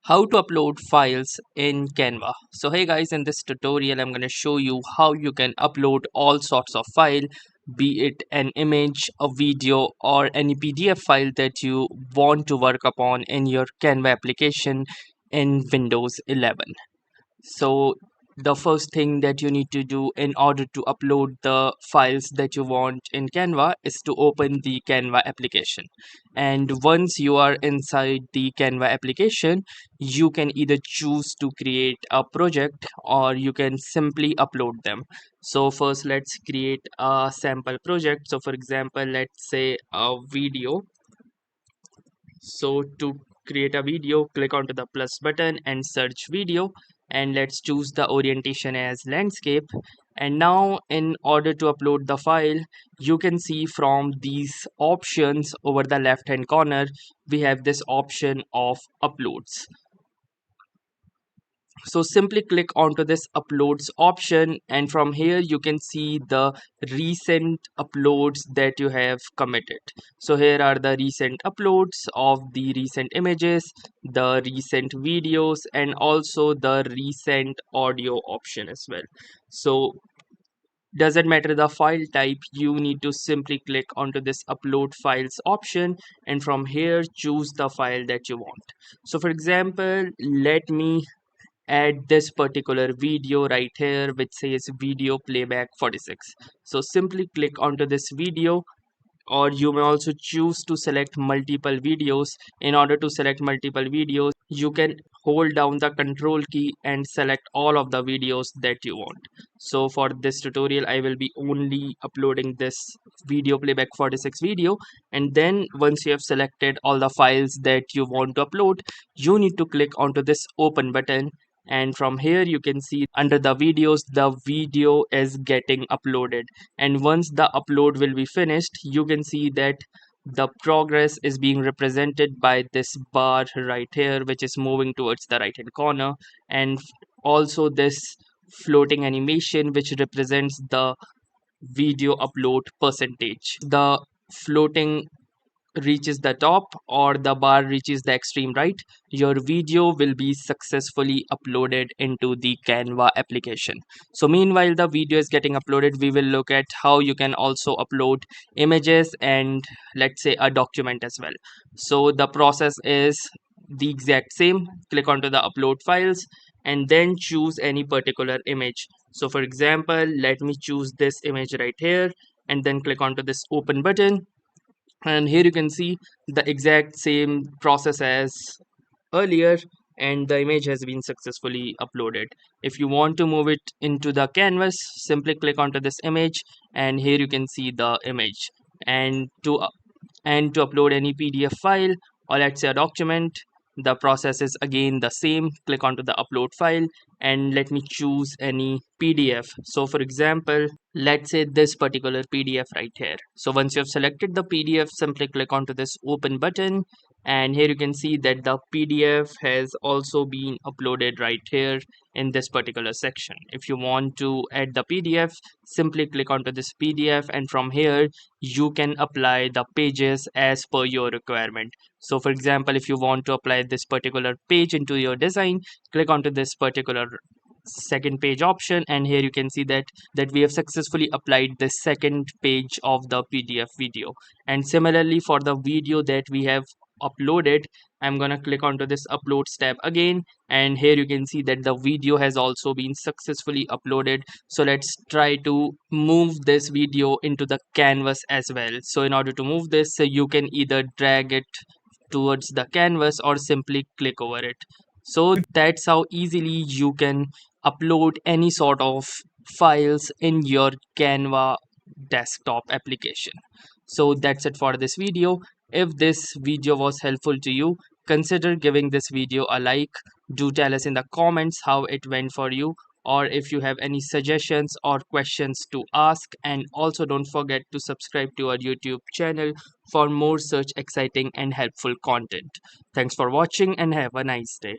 How to upload files in Canva. So hey guys, in this tutorial I'm going to show you how you can upload all sorts of file, be it an image, a video, or any PDF file that you want to work upon in your Canva application in Windows 11. So the first thing that you need to do in order to upload the files that you want in Canva is to open the Canva application. And once you are inside the Canva application, you can either choose to create a project or you can simply upload them. So first let's create a sample project. So for example, let's say a video. So to create a video, click onto the plus button and search video, and let's choose the orientation as landscape. And now in order to upload the file, you can see from these options over the left hand corner, we have this option of uploads. So simply click onto this uploads option, and from here you can see the recent uploads that you have committed. So here are the recent uploads of the recent images, the recent videos, and also the recent audio option as well. So doesn't matter the file type, you need to simply click onto this upload files option, and from here choose the file that you want. So for example, let me add this particular video right here which says video playback 46. So simply click onto this video, or you may also choose to select multiple videos. In order to select multiple videos, you can hold down the control key and select all of the videos that you want. So for this tutorial I will be only uploading this video playback 46 video, and then once you have selected all the files that you want to upload, you need to click onto this open button, and from here you can see under the videos the video is getting uploaded. And once the upload will be finished, you can see that the progress is being represented by this bar right here which is moving towards the right hand corner, and also this floating animation which represents the video upload percentage. The floating reaches the top or the bar reaches the extreme right, your video will be successfully uploaded into the Canva application. So meanwhile the video is getting uploaded, we will look at how you can also upload images and let's say a document as well. So the process is the exact same. Click onto the upload files and then choose any particular image. So for example, let me choose this image right here, and then click onto this open button, and here you can see the exact same process as earlier, and the image has been successfully uploaded. If you want to move it into the canvas, simply click onto this image, and here you can see the image. And to upload any PDF file or let's say a document, the process is again the same. Click onto the upload file and let me choose any PDF. So for example, let's say this particular PDF right here. So once you have selected the PDF, simply click onto this open button, and here you can see that the PDF has also been uploaded right here in this particular section. If you want to add the PDF, simply click onto this PDF, and from here you can apply the pages as per your requirement. So for example, if you want to apply this particular page into your design, click onto this particular second page option, and here you can see that we have successfully applied the second page of the PDF video. And similarly for the video that we have uploaded, I'm gonna click onto this uploads tab again, and here you can see that the video has also been successfully uploaded. So let's try to move this video into the canvas as well. So in order to move this, you can either drag it towards the canvas or simply click over it. So that's how easily you can upload any sort of files in your Canva desktop application. So that's it for this video. If this video was helpful to you, consider giving this video a like. Do tell us in the comments how it went for you, or if you have any suggestions or questions to ask, and also don't forget to subscribe to our YouTube channel for more such exciting and helpful content. Thanks for watching and have a nice day.